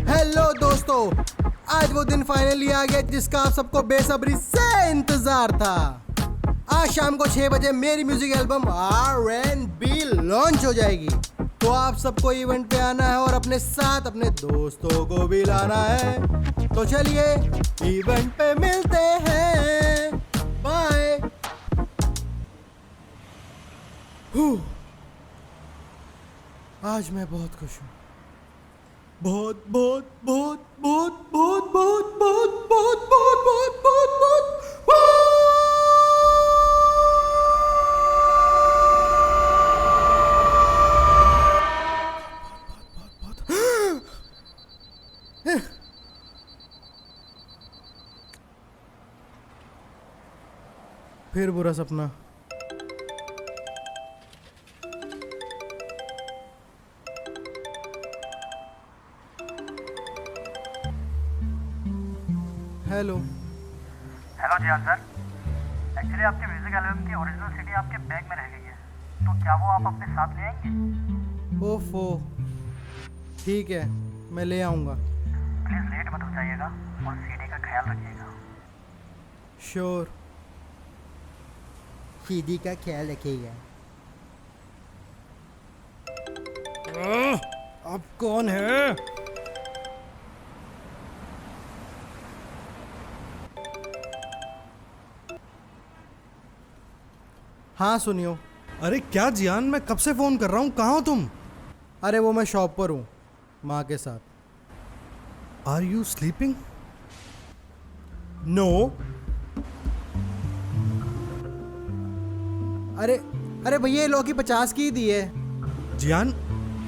Hello दोस्तों, आज वो दिन फाइनली आ गया जिसका आप सबको बेसब्री से इंतजार था। आज शाम को 6 बजे मेरी म्यूजिक एल्बम R&B लॉन्च हो जाएगी। तो आप सबको इवेंट पे आना है और अपने साथ अपने दोस्तों को भी लाना है। तो चलिए इवेंट पे मिलते हैं, बाय। आज मैं बहुत खुश हूँ, बहुत बहुत बहुत बहुत बहुत बहुत बहुत बहुत बहुत बहुत बहुत बहुत। फिर बुरा सपना। हेलो हेलो जियान सर, एक्चुअली आपके म्यूजिक एल्बम की ओरिजिनल सीडी आपके बैग में रह गई है, तो क्या वो आप अपने साथ ले आएंगे? ओफो, ठीक है, मैं ले आऊँगा। प्लीज़ लेट मत हो जाइएगा और सीडी का ख्याल रखिएगा। श्योर, सीडी का ख्याल रखिएगा। अब कौन है? हाँ सुनियो। अरे क्या जियान, मैं कब से फोन कर रहा हूँ, कहाँ हो तुम? अरे वो मैं शॉप पर हूँ, माँ के साथ। Are you sleeping? नो। अरे अरे भैया, ये लौकी 50 की ही दी है। जियान,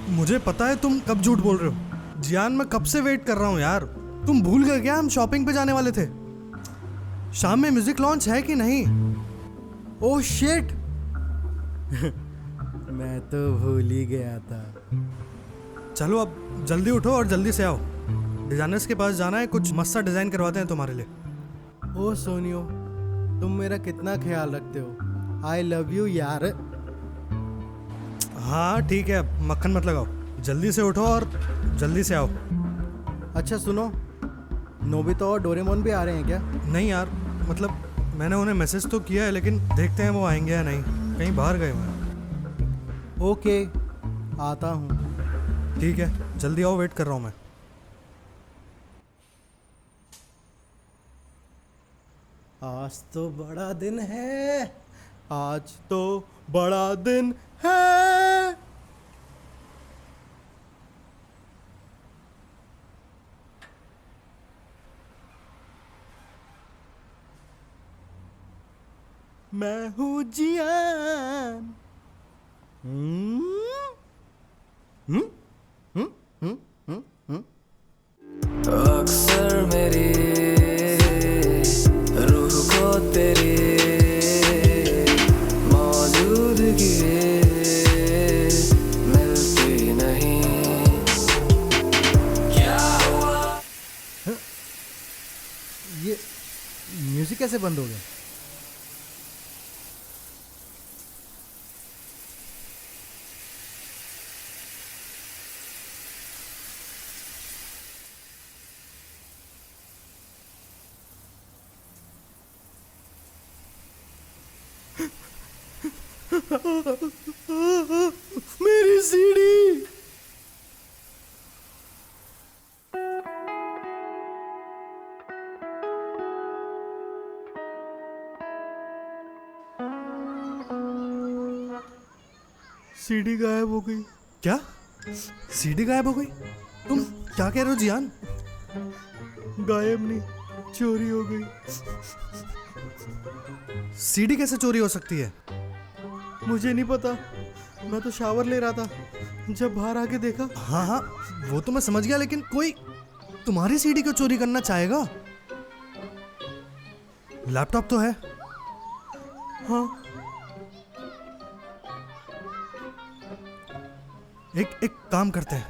मुझे पता है तुम कब झूठ बोल रहे हो। जियान, मैं कब से वेट कर रहा हूँ यार। तुम भूल गए क्या हम शॉपिंग पे जाने वाले थे? शाम में म्यूजिक लॉन्च है कि नहीं? ओह शिट मैं तो भूल ही गया था। चलो अब जल्दी उठो और जल्दी से आओ, डिजाइनर्स के पास जाना है, कुछ मस्त सा डिजाइन करवाते हैं तुम्हारे लिए। ओ सोनियो, तुम मेरा कितना ख्याल रखते हो। आई लव यू यार। हाँ ठीक है, मक्खन मत लगाओ, जल्दी से उठो और जल्दी से आओ। अच्छा सुनो, नोबिता और डोरेमोन भी आ रहे हैं क्या? नहीं यार, मतलब मैंने उन्हें मैसेज तो किया है, लेकिन देखते हैं वो आएंगे या नहीं, कहीं बाहर गए हुए हैं। ओके, आता हूँ। ठीक है, जल्दी आओ, वेट कर रहा हूँ मैं। आज तो बड़ा दिन है, आज तो बड़ा दिन है। मैं हूँ जियान। अक्सर मेरी रूह को तेरी मौजूदगी मिलती नहीं। क्या हुआ? ये म्यूजिक कैसे बंद हो गया? मेरी सीडी। सीडी गायब हो गई। क्या? सीडी गायब हो गई? तुम क्या कह रहे हो जियान? गायब नहीं, चोरी हो गई। सीडी कैसे चोरी हो सकती है? मुझे नहीं पता, मैं तो शावर ले रहा था, जब बाहर आके देखा। हाँ हाँ, वो तो मैं समझ गया, लेकिन कोई तुम्हारी सीडी को चोरी करना चाहेगा? लैपटॉप तो है। हाँ, एक काम करते हैं,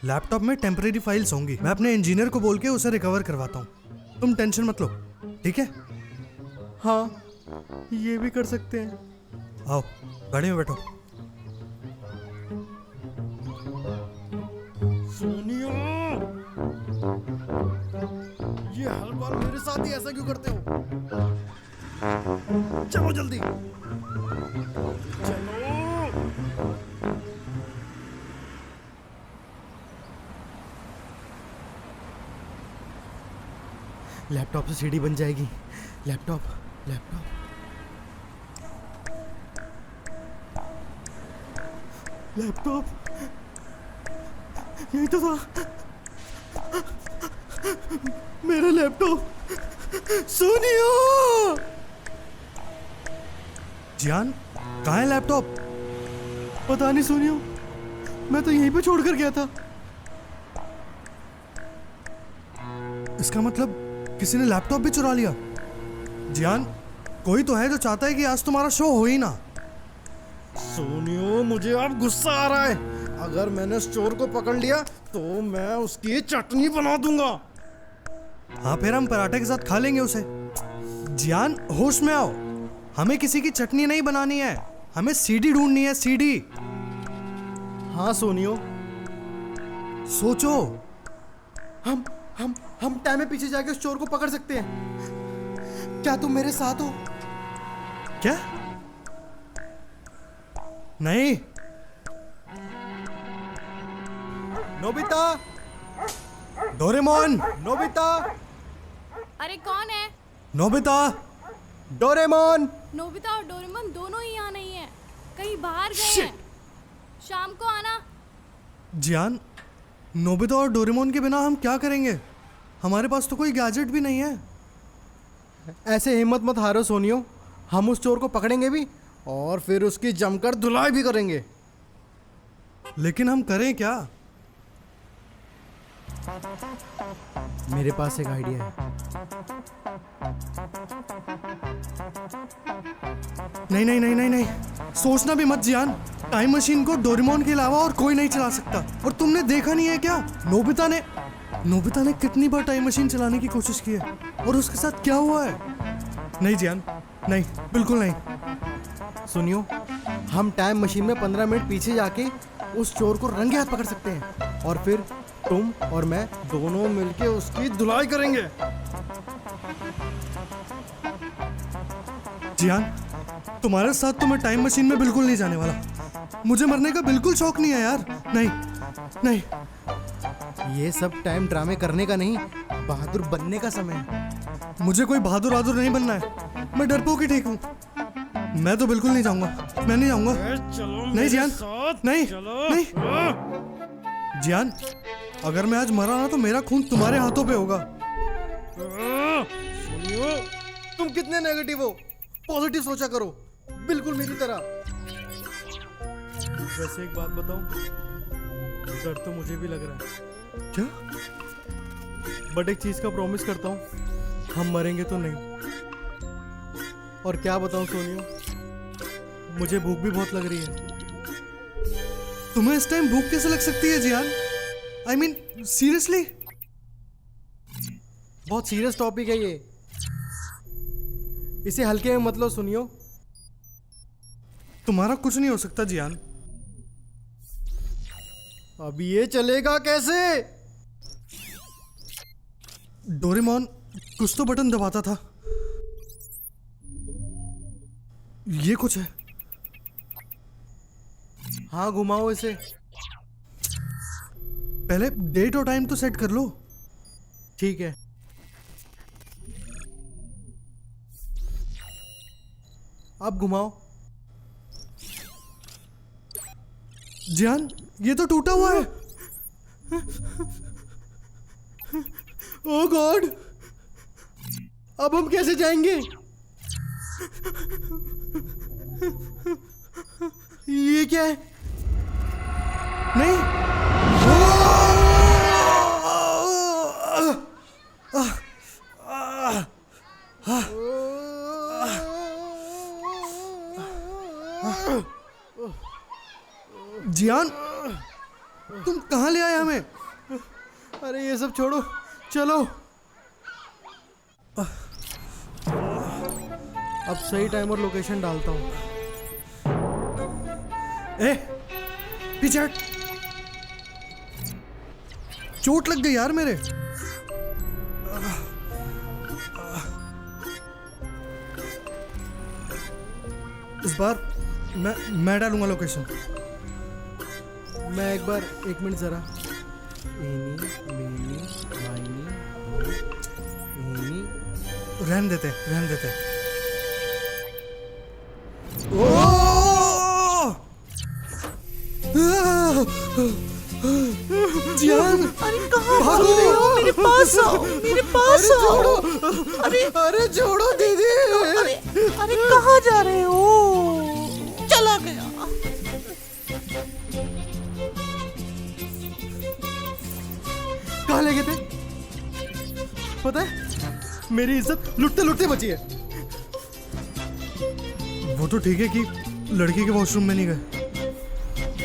लैपटॉप में टेम्परेरी फाइल्स होंगी, मैं अपने इंजीनियर को बोल के उसे रिकवर करवाता हूँ। तुम टेंशन मत लो, ठीक है? हाँ, ये भी कर सकते हैं। आओ गाड़ी में बैठो। ऐसा क्यों करते हो? चलो जल्दी चलो। लैपटॉप से सीडी बन जाएगी। लैपटॉप लैपटॉप लैपटॉप यही तो था, मेरा लैपटॉप। सोनिया! जियान, कहाँ है लैपटॉप? पता नहीं सोनिया, मैं तो यहीं पे छोड़ कर गया था। इसका मतलब किसी ने लैपटॉप भी चुरा लिया। जियान, कोई तो है जो चाहता है कि आज तुम्हारा शो हो ही ना। सोनियो, मुझे अब गुस्सा आ रहा है। अगर मैंने चोर को पकड़ लिया तो मैं उसकी चटनी बना दूंगा। हाँ, फिर हम पराठे के साथ खा लेंगे उसे। जियान, होश में आओ। हमें किसी की चटनी नहीं बनानी है, हमें सीडी ढूंढनी है, सीडी। हाँ सोनियो, सोचो। हम टाइम में पीछे जाके उस चोर को पकड़ सकते हैं। क्या तुम मेरे साथ हो? क्या? नहीं। नोबिता, डोरेमोन, नोबिता, अरे कौन है? Nobita, Doraemon. नोबिता और डोरेमोन दोनों ही यहाँ नहीं है, कहीं बाहर गए हैं। शाम को आना। जियान, नोबिता और डोरेमोन के बिना हम क्या करेंगे? हमारे पास तो कोई गैजेट भी नहीं है। ऐसे हिम्मत मत हारो सोनियो, हम उस चोर को पकड़ेंगे भी और फिर उसकी जमकर धुलाई भी करेंगे। लेकिन हम करें क्या? मेरे पास एक आइडिया है। नहीं नहीं नहीं नहीं नहीं, सोचना भी मत जियान। टाइम मशीन को डोरेमोन के अलावा और कोई नहीं चला सकता। और तुमने देखा नहीं है क्या, नोबिता ने कितनी बार टाइम मशीन चलाने की कोशिश की है और उसके साथ क्या हुआ है? नहीं जियान, नहीं, बिल्कुल नहीं। सुनियो, हम टाइम मशीन में 15 मिनट पीछे जाके उस चोर को रंगे हाथ पकड़ सकते हैं और फिर तुम और मैं दोनों मिलके उसकी धुलाई करेंगे। जियान, तुम्हारे साथ तो मैं टाइम मशीन में बिल्कुल नहीं जाने वाला। मुझे मरने का बिल्कुल शौक नहीं है यार। नहीं नहीं, ये सब टाइम ड्रामे करने का नहीं, बहादुर बनने का समय है। मुझे कोई बहादुर नहीं बनना है। मैं डरपोक ही ठीक हूँ। मैं तो बिल्कुल नहीं जाऊंगा, मैं नहीं जाऊंगा। नहीं जियान, नहीं नहीं। जियान, अगर मैं आज मरा ना तो मेरा खून तुम्हारे हाथों पे होगा। सुनियो, तुम कितने नेगेटिव हो, पॉजिटिव सोचा करो, बिल्कुल मेरी तरह। वैसे एक बात बताऊं, डर तो मुझे भी लग रहा है। क्या? बट एक चीज का प्रॉमिस करता हूं, हम मरेंगे तो नहीं। और क्या बताऊं सोनियो, मुझे भूख भी बहुत लग रही है। तुम्हें इस टाइम भूख कैसे लग सकती है जियान? I mean seriously? बहुत सीरियस टॉपिक है ये, इसे हल्के में मत लो सुनियो। तुम्हारा कुछ नहीं हो सकता जियान। अब ये चलेगा कैसे? डोरेमोन कुछ तो बटन दबाता था। ये कुछ है। हाँ, घुमाओ इसे। पहले डेट और टाइम तो सेट कर लो। ठीक है। अब घुमाओ। जियान, ये तो टूटा हुआ है। ओह गॉड, अब हम कैसे जाएंगे? ये क्या है? नहीं। जियान, तुम कहाँ ले आए हमें? अरे ये सब छोड़ो, चलो। अब सही टाइम और लोकेशन डालता हूँ। ए, पीछे हट। चोट लग गई यार मेरे। इस बार मैं डालूंगा लोकेशन। मैं एक बार, 1 मिनट जरा। Eeny meeny miny eeny. रहने देते। जियान, अरे कहाँ भाग रहे हो? मेरे पास आओ, मेरे पास आओ। अरे छोड़ो दीदी। अरे कहाँ जा रहे हो? चला गया। कहाँ ले गए थे? पता है, मेरी इज्जत लुटते लुटते बची है। वो तो ठीक है कि लड़की के वॉशरूम में नहीं गए,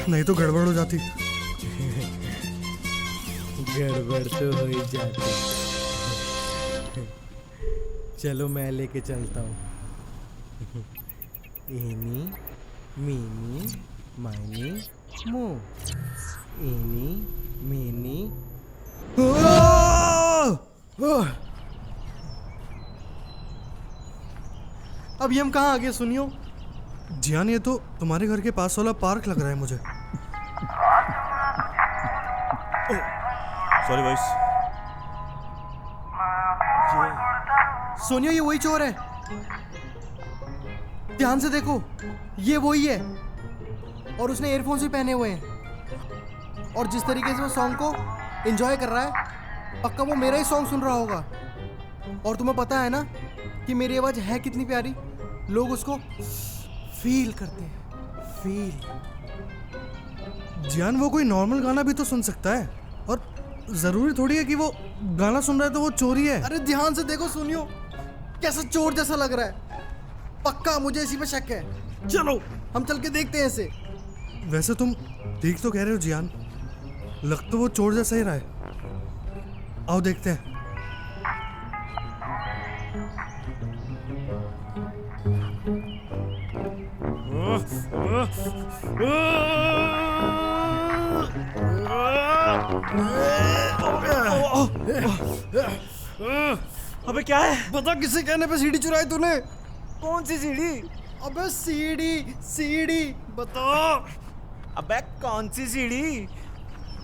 नहीं तो गड़बड़ हो जाती। गड़बड़ तो हो ही जाती। चलो मैं लेके चलता हूँ। एनी मीनी माइनी मो। एनी मीनी। अभी हम कहाँ आ गए सुनियो? जियान, ये तो तुम्हारे घर के पास वाला पार्क लग रहा है मुझे। Sorry boys. सोनिया, ये वही चोर है। ध्यान से देखो, ये वही है। और उसने एयरफोन्स भी पहने हुए हैं। और जिस तरीके से वो सॉन्ग को एंजॉय कर रहा है, पक्का वो मेरा ही सॉन्ग सुन रहा होगा। और तुम्हें पता है ना कि मेरी आवाज है कितनी प्यारी। लोग उसको फील करते हैं, फील। जियान, वो कोई नॉर्मल गाना भी तो सुन सकता है, और जरूरी थोड़ी है कि वो गाना सुन रहा है तो वो चोरी है। अरे ध्यान से देखो सुनियो, कैसा चोर जैसा लग रहा है। पक्का मुझे इसी पे शक है। चलो हम चल के देखते हैं इसे। वैसे तुम ठीक तो कह रहे हो जियान, लग तो वो चोर जैसा ही रहा है। आओ देखते हैं। अबे क्या है? बता, किसे कहने पे सीढ़ी चुराई तूने? कौन सी सीढ़ी? अबे सीढ़ी बता। अबे कौन सी सीढ़ी?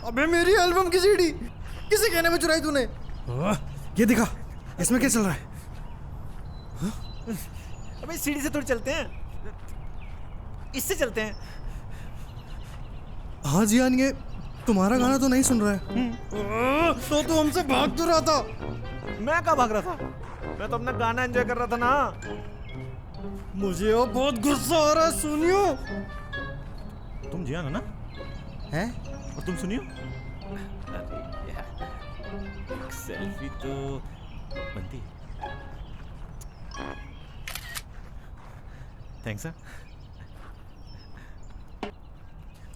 अबे मेरी एल्बम की सीढ़ी किसे कहने पे चुराई तूने? ये दिखा, इसमें क्या चल रहा है? अबे सीढ़ी से थोड़ी चलते हैं, इससे चलते हैं। हाँ जियान, ये तुम्हारा गाना तो नहीं सुन रहा है। तो तू हमसे भाग तो रहा था। मैं कहाँ भाग रहा था? मैं तो अपना गाना एंजॉय कर रहा था ना। मुझे वो बहुत गुस्सा आ रहा है सुनियो। तुम जियान हो ना? हैं? और तुम सुनियो? अरे यार, सेल्फी तो बनती। थैंक्स।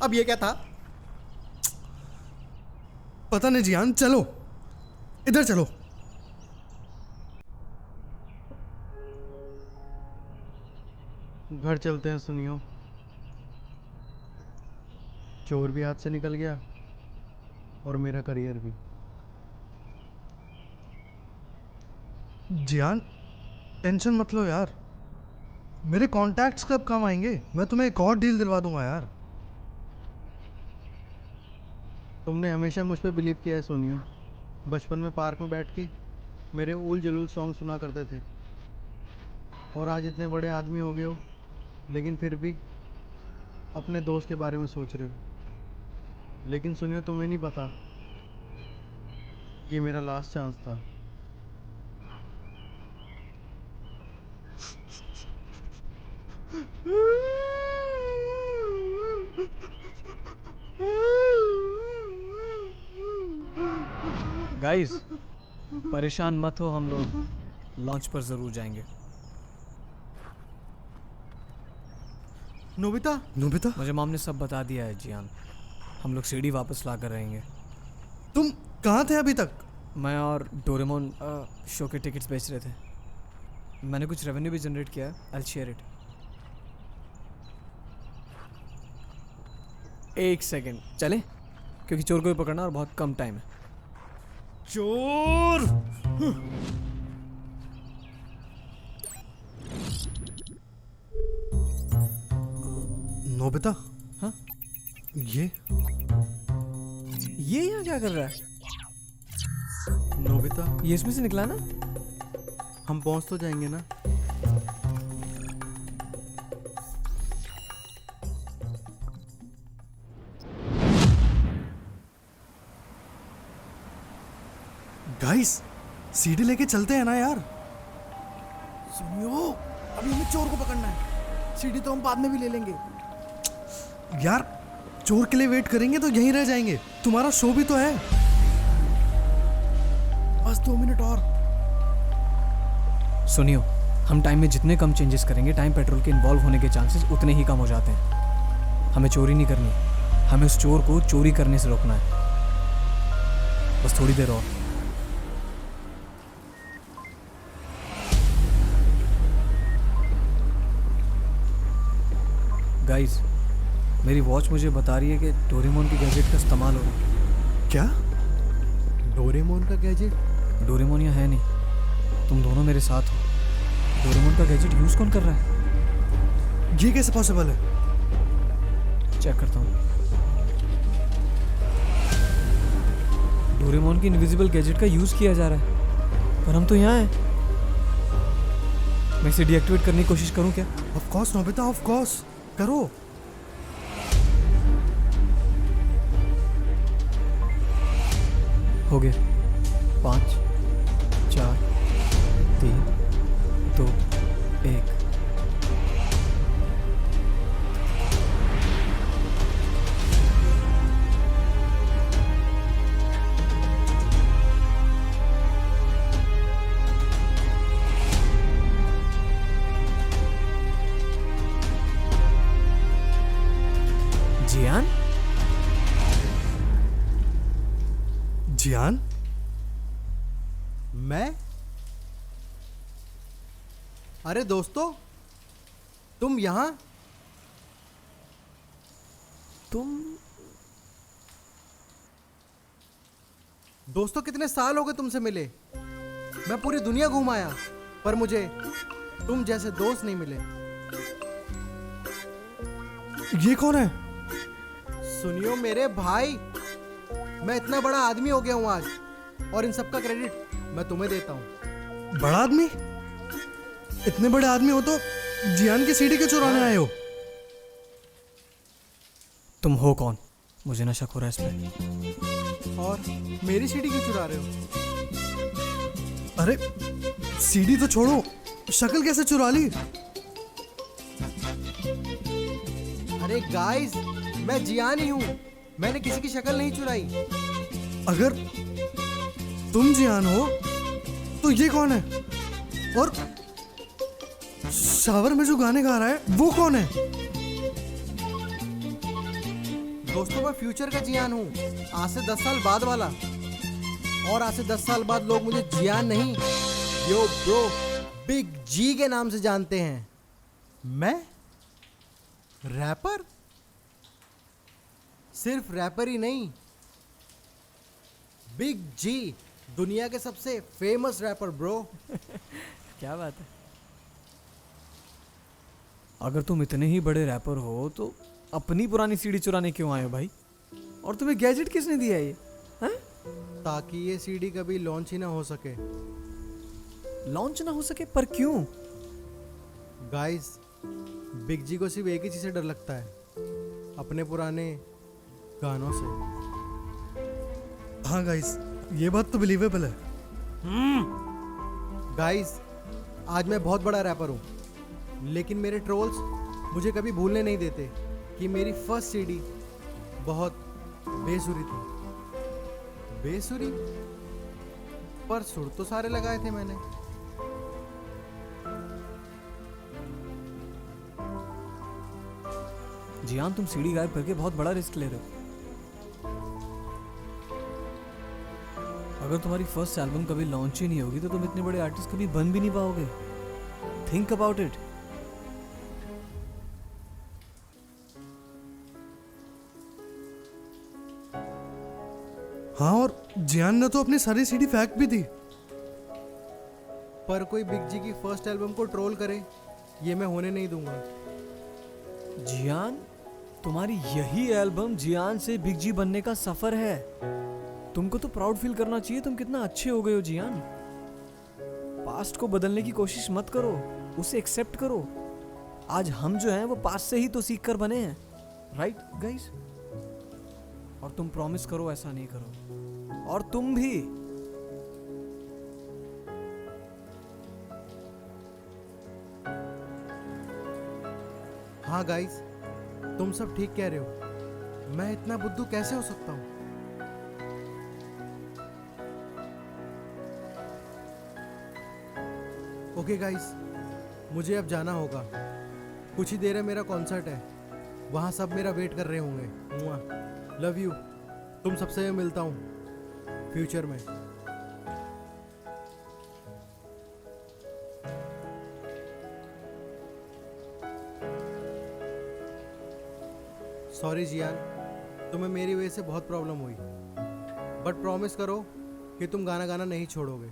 अब ये क्या था? पता नहीं जियान, चलो इधर चलो। घर चलते हैं सुनियो। चोर भी हाथ से निकल गया और मेरा करियर भी। जियान, टेंशन मत लो यार, मेरे कॉन्टैक्ट्स कब काम आएंगे। मैं तुम्हें एक और डील दिलवा दूंगा यार। तुमने हमेशा मुझ पे बिलीव किया है सोनियो। बचपन में पार्क में बैठ के मेरे उल जलूल सॉन्ग सुना करते थे। और आज इतने बड़े आदमी हो गए हो, लेकिन फिर भी अपने दोस्त के बारे में सोच रहे हो। लेकिन सुनियो, तुम्हें नहीं पता, ये मेरा लास्ट चांस था। गाइस, परेशान मत हो, हम लोग लॉन्च पर जरूर जाएंगे। नोबिता, मुझे मॉम ने सब बता दिया है जियान। हम लोग सीढ़ी वापस ला कर रहेंगे। तुम कहाँ थे अभी तक? मैं और डोरेमोन शो के टिकट्स बेच रहे थे। मैंने कुछ रेवेन्यू भी जनरेट किया है। I will share it. एक सेकेंड, चले? क्योंकि चोर को भी पकड़ना और बहुत कम टाइम है। चोर! नोबिता, हाँ? ये यहाँ क्या कर रहा है? नोबिता, ये इसमें से निकला ना? हम पहुंच तो जाएंगे ना? गाइस, सीडी लेके चलते हैं ना यार। सुनियो, अभी हमें चोर को पकड़ना है। सीडी तो हम बाद में भी ले लेंगे। यार, चोर के लिए वेट करेंगे तो यहीं रह जाएंगे। तुम्हारा शो भी तो है। बस 2 मिनट और। सुनियो, हम टाइम में जितने कम चेंजेस करेंगे, टाइम पेट्रोल के इन्वॉल्व होने के चांसेस उतने ही कम हो जाते हैं। हमें चोरी नहीं करनी, हमें उस चोर को चोरी करने से रोकना है। बस थोड़ी देर और। गाइस, मेरी वॉच मुझे बता रही है कि डोरेमोन की गैजेट का इस्तेमाल हो रहा है। क्या? डोरेमोन का गैजेट? डोरेमोन यहाँ है नहीं, तुम दोनों मेरे साथ हो। डोरेमोन का गैजेट यूज़ कौन कर रहा है? ये कैसे पॉसिबल है? चेक करता हूँ। डोरेमोन की इनविजिबल गैजेट का यूज़ किया जा रहा है, पर हम तो यहाँ हैं। मैं इसे डीएक्टिवेट करने की कोशिश करूँ क्या? Of course Nobita, of course, करो। हो गया। 5 4 3 2 1। जियान? जियान? मैं? अरे दोस्तों, तुम यहाँ? तुम? दोस्तों, कितने साल हो गए तुमसे मिले। मैं पूरी दुनिया घूम आया, पर मुझे तुम जैसे दोस्त नहीं मिले। ये कौन है? सुनियो मेरे भाई, मैं इतना बड़ा आदमी हो गया हूं आज, और इन सब का क्रेडिट मैं तुम्हें देता हूं। बड़ा आदमी? इतने बड़े आदमी हो तो जियान की सीडी क्यों चुराने आए हो? तुम हो कौन? मुझे ना शक हो रहा है इस पे। और मेरी सीडी क्यों चुरा रहे हो? अरे सीडी तो छोड़ो, शक्ल कैसे चुरा ली? अरे गाइस, मैं जियान ही हूं, मैंने किसी की शक्ल नहीं चुराई। अगर तुम जियान हो तो ये कौन है? और शावर में जो गाने गा रहा है वो कौन है? दोस्तों, मैं फ्यूचर का जियान हूँ, आज से 10 साल बाद वाला। और आज से 10 साल बाद लोग मुझे जियान नहीं, यो ब्रो, बिग जी के नाम से जानते हैं। मैं रैपर? सिर्फ रैपर ही नहीं, बिग जी, दुनिया के सबसे फेमस रैपर ब्रो। क्या बात है। अगर तुम इतने ही बड़े रैपर हो तो अपनी पुरानी सीडी चुराने क्यों आए हो भाई? और तुम्हें गैजेट किसने दिया ये? हैं? ताकि ये सीडी कभी लॉन्च ही ना हो सके। लॉन्च ना हो सके? पर क्यों? गाइस, बिग जी को सिर्फ एक ही चीज से डर लगता है, अपने पुराने गानों से। हाँ गाइस, ये बात तो बिलीवेबल है। गाइस, आज मैं बहुत बड़ा रैपर हूँ, लेकिन मेरे ट्रोल्स मुझे कभी भूलने नहीं देते कि मेरी फर्स्ट सीडी बहुत बेसुरी थी। बेसुरी? पर सुर तो सारे लगाए थे मैंने। जियान, तुम सीडी गायब करके बहुत बड़ा रिस्क ले रहे हो। अगर तुम्हारी फर्स्ट एल्बम कभी लॉन्च ही नहीं होगी तो तुम इतने बड़े आर्टिस्ट कभी बन भी नहीं पाओगे। Think about it. हाँ, और जियान ने तो अपनी सारी सीडी फेंक भी दी। पर कोई बिग जी की फर्स्ट एल्बम को ट्रोल करे, ये मैं होने नहीं दूंगा। जियान, तुम्हारी यही एल्बम जियान से बिग जी बनने का सफर है। तुमको तो प्राउड फील करना चाहिए, तुम कितना अच्छे हो गए हो जियान। पास्ट को बदलने की कोशिश मत करो, उसे एक्सेप्ट करो। आज हम जो हैं वो पास्ट से ही तो सीख कर बने हैं, राइट गाइस? और तुम प्रॉमिस करो ऐसा नहीं करो, और तुम भी। हाँ गाइस, तुम सब ठीक कह रहे हो। मैं इतना बुद्धू कैसे हो सकता हूँ? ओके गाइस, मुझे अब जाना होगा। कुछ ही देर में मेरा कॉन्सर्ट है, वहाँ सब मेरा वेट कर रहे होंगे। Love you. तुम सबसे मैं मिलता हूँ फ्यूचर में। सॉरी जियान, तुम्हें मेरी वजह से बहुत प्रॉब्लम हुई, बट प्रॉमिस करो कि तुम गाना गाना नहीं छोड़ोगे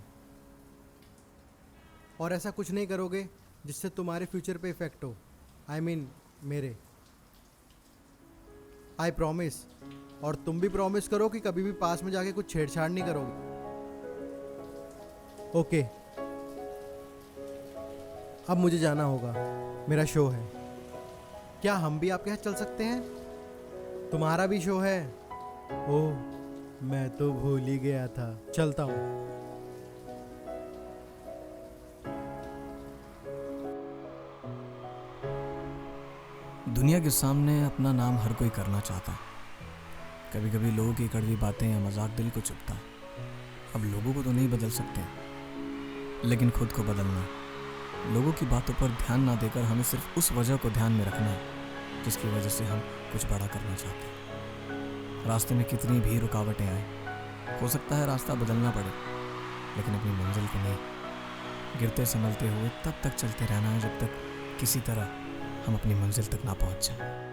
और ऐसा कुछ नहीं करोगे जिससे तुम्हारे फ्यूचर पे इफेक्ट हो। आई मीन मेरे। I promise. और तुम भी प्रॉमिस करो कि कभी भी पास में जाके कुछ छेड़छाड़ नहीं करोगे। ओके, अब मुझे जाना होगा, मेरा शो है। क्या हम भी आपके साथ चल सकते हैं? तुम्हारा भी शो है? ओह, मैं तो भूल ही गया था। चलता हूँ। दुनिया के सामने अपना नाम हर कोई करना चाहता है। कभी कभी लोगों की कड़वी बातें या मजाक दिल को चुभता है। अब लोगों को तो नहीं बदल सकते, लेकिन खुद को बदलना है। लोगों की बातों पर ध्यान ना देकर हमें सिर्फ उस वजह को ध्यान में रखना है जिसकी वजह से हम कुछ बड़ा करना चाहते हैं। रास्ते में कितनी भी रुकावटें आए, हो सकता है रास्ता बदलना पड़े, लेकिन अपनी मंजिल को नहीं। गिरते संभलते हुए तब तक चलते रहना है जब तक किसी तरह हम अपनी मंजिल तक ना पहुंच जाएं।